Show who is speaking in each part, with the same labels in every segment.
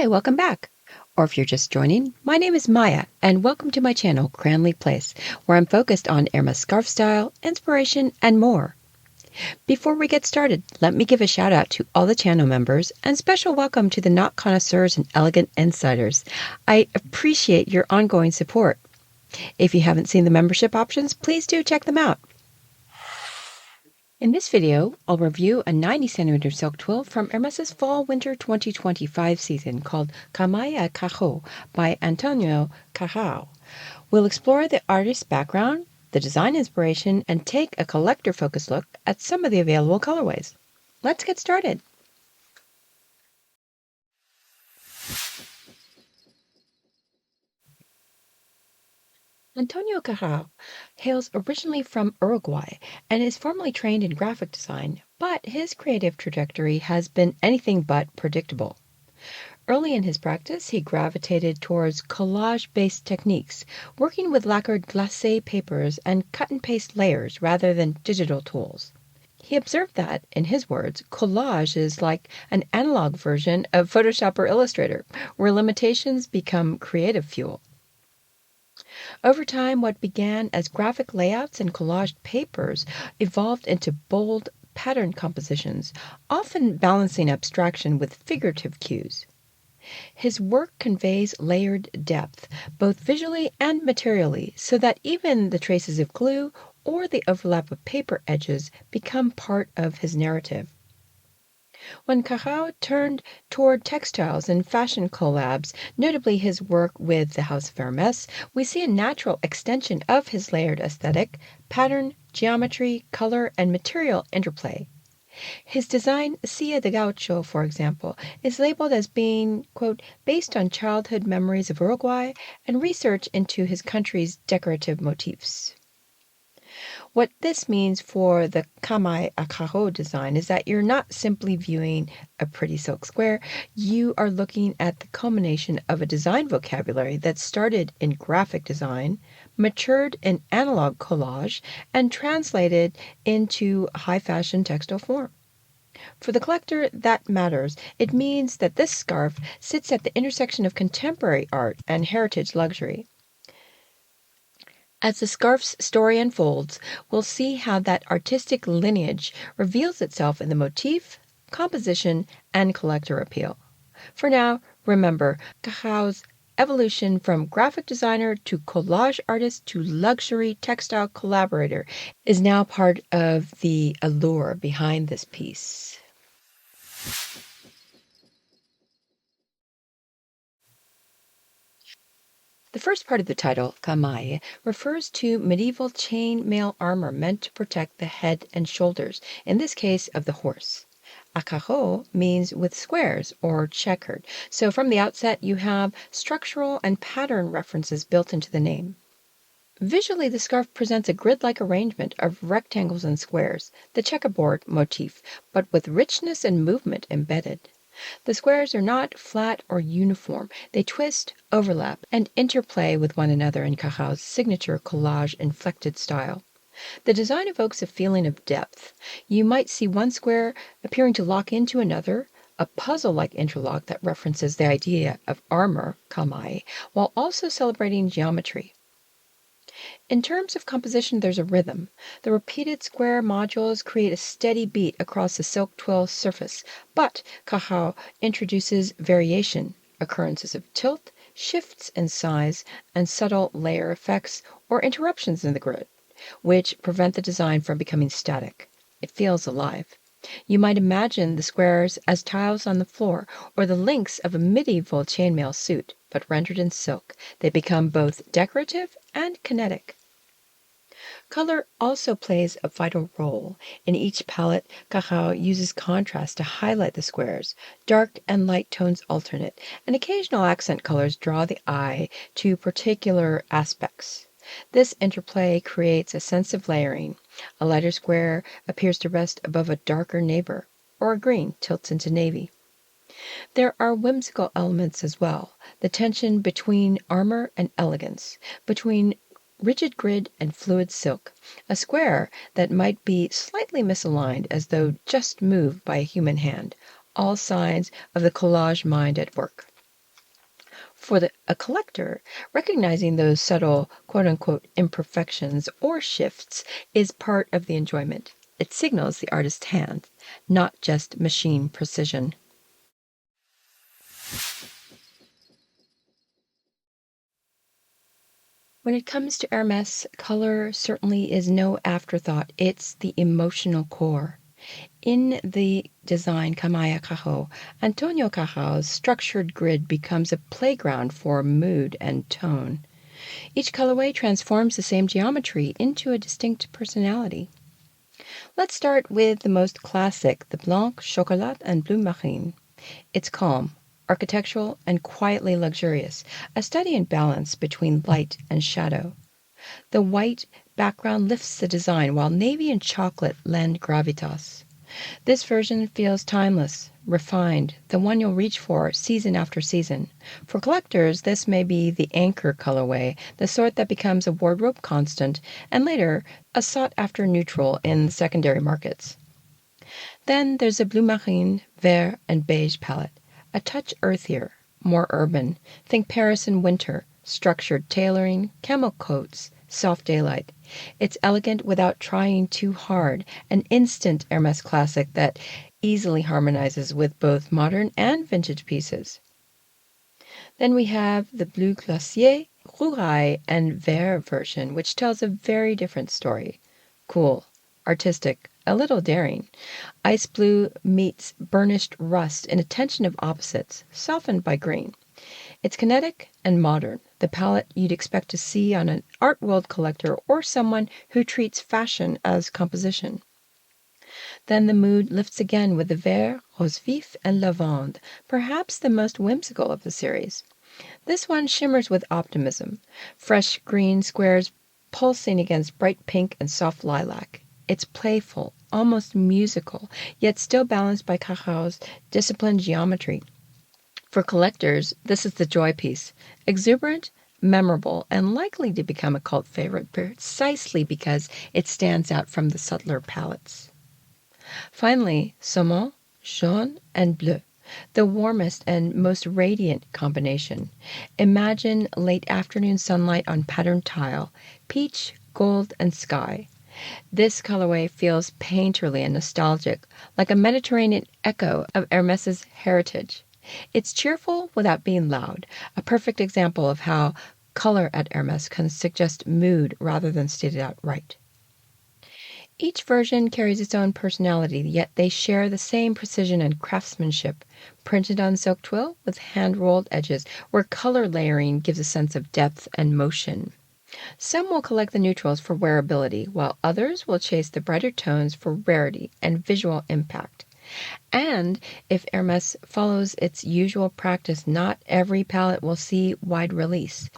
Speaker 1: welcome back. Or if you're just joining, my name is Maya, and welcome to my channel, Cranleyplace, where I'm focused on Hermès scarf style, inspiration, and more. Before we get started, let me give a shout out to all the channel members, and special welcome to the knot connoisseurs and elegant insiders. I appreciate your ongoing support. If you haven't seen the membership options, please do check them out. In this video, I'll review a 90cm silk twill from Hermès' Fall-Winter 2025 season called Camails Carreaux by Antonio Carrau. We'll explore the artist's background, the design inspiration, and take a collector-focused look at some of the available colorways. Let's get started. Antonio Carrau hails originally from Uruguay and is formally trained in graphic design, but his creative trajectory has been anything but predictable. Early in his practice, he gravitated towards collage-based techniques, working with lacquered glacé papers and cut-and-paste layers rather than digital tools. He observed that, in his words, collage is like an analog version of Photoshop or Illustrator, where limitations become creative fuel. Over time, what began as graphic layouts and collaged papers evolved into bold pattern compositions, often balancing abstraction with figurative cues. His work conveys layered depth, both visually and materially, so that even the traces of glue or the overlap of paper edges become part of his narrative. When Carrau turned toward textiles and fashion collabs, notably his work with the House of Hermès, we see a natural extension of his layered aesthetic, pattern, geometry, color, and material interplay. His design, Silla de Gaucho, for example, is labeled as being, quote, based on childhood memories of Uruguay and research into his country's decorative motifs. What this means for the Camails Carreaux design is that you're not simply viewing a pretty silk square, you are looking at the culmination of a design vocabulary that started in graphic design, matured in analog collage, and translated into high-fashion textile form. For the collector, that matters. It means that this scarf sits at the intersection of contemporary art and heritage luxury. As the scarf's story unfolds, we'll see how that artistic lineage reveals itself in the motif, composition, and collector appeal. For now, remember, Carrau's evolution from graphic designer to collage artist to luxury textile collaborator is now part of the allure behind this piece. The first part of the title, Camails, refers to medieval chain mail armor meant to protect the head and shoulders, in this case of the horse. A carreau means with squares or checkered, so from the outset you have structural and pattern references built into the name. Visually, the scarf presents a grid-like arrangement of rectangles and squares, the checkerboard motif, but with richness and movement embedded. The squares are not flat or uniform. They twist, overlap, and interplay with one another in Carrau's signature collage-inflected style. The design evokes a feeling of depth. You might see one square appearing to lock into another, a puzzle-like interlock that references the idea of armor, camail, while also celebrating geometry. In terms of composition, there's a rhythm. The repeated square modules create a steady beat across the silk twill surface, but Carrau introduces variation, occurrences of tilt, shifts in size, and subtle layer effects or interruptions in the grid, which prevent the design from becoming static. It feels alive. You might imagine the squares as tiles on the floor or the links of a medieval chainmail suit, but rendered in silk. They become both decorative and kinetic. Color also plays a vital role. In each palette, Carrau uses contrast to highlight the squares. Dark and light tones alternate, and occasional accent colors draw the eye to particular aspects. This interplay creates a sense of layering. A lighter square appears to rest above a darker neighbor, or a green tilts into navy. There are whimsical elements as well, the tension between armor and elegance, between rigid grid and fluid silk, a square that might be slightly misaligned as though just moved by a human hand, all signs of the collage mind at work. For a collector, recognizing those subtle quote-unquote imperfections or shifts is part of the enjoyment. It signals the artist's hand, not just machine precision. When it comes to Hermès, color certainly is no afterthought. It's the emotional core. In the design Camails Carreaux, Antonio Carrau's structured grid becomes a playground for mood and tone. Each colorway transforms the same geometry into a distinct personality. Let's start with the most classic, the Blanc, Chocolat, and Bleu Marine. It's calm, architectural, and quietly luxurious, a study in balance between light and shadow. The white background lifts the design, while navy and chocolate lend gravitas. This version feels timeless, refined, the one you'll reach for season after season. For collectors, this may be the anchor colorway, the sort that becomes a wardrobe constant, and later a sought-after neutral in the secondary markets. Then there's a Bleu Marine, Vert, and Beige palette, a touch earthier, more urban. Think Paris in winter, structured tailoring, camel coats, soft daylight. It's elegant without trying too hard, an instant Hermès classic that easily harmonizes with both modern and vintage pieces. Then we have the Bleu Glacier, Rougaille, and Vert version, which tells a very different story. Cool, artistic, a little daring. Ice blue meets burnished rust in a tension of opposites, softened by green. It's kinetic and modern, the palette you'd expect to see on an art world collector or someone who treats fashion as composition. Then the mood lifts again with the Vert, Rose Vif, and Lavande, perhaps the most whimsical of the series. This one shimmers with optimism, fresh green squares pulsing against bright pink and soft lilac. It's playful, almost musical, yet still balanced by Carrau's disciplined geometry. For collectors, this is the joy piece, exuberant, memorable, and likely to become a cult favorite precisely because it stands out from the subtler palettes. Finally, Saumon, Jaune, and Bleu, the warmest and most radiant combination. Imagine late afternoon sunlight on patterned tile, peach, gold, and sky. This colorway feels painterly and nostalgic, like a Mediterranean echo of Hermès's heritage. It's cheerful without being loud, a perfect example of how color at Hermès can suggest mood rather than state it outright. Each version carries its own personality, yet they share the same precision and craftsmanship, printed on silk twill with hand-rolled edges, where color layering gives a sense of depth and motion. Some will collect the neutrals for wearability, while others will chase the brighter tones for rarity and visual impact. And if Hermès follows its usual practice, not every palette will see wide release.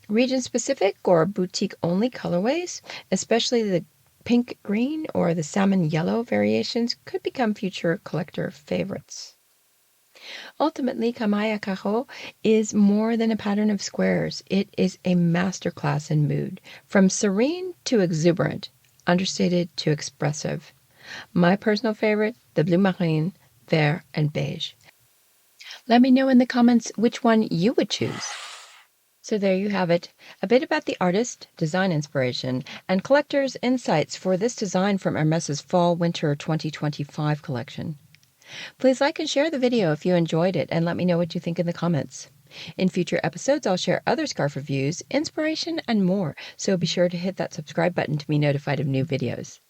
Speaker 1: Region-specific or boutique-only colorways, especially the pink-green or the salmon-yellow variations, could become future collector favorites. Ultimately, Camails Carreaux is more than a pattern of squares. It is a masterclass in mood, from serene to exuberant, understated to expressive. My personal favorite, the Bleu Marine, Vert, and Beige. Let me know in the comments which one you would choose. So there you have it, a bit about the artist, design inspiration, and collector's insights for this design from Hermès's Fall/Winter 2025 collection. Please like and share the video if you enjoyed it, and let me know what you think in the comments. In future episodes, I'll share other scarf reviews, inspiration, and more, so be sure to hit that subscribe button to be notified of new videos.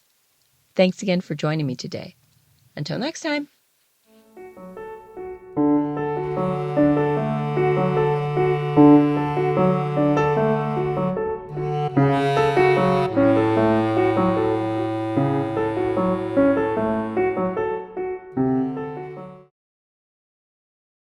Speaker 1: Thanks again for joining me today. Until next time.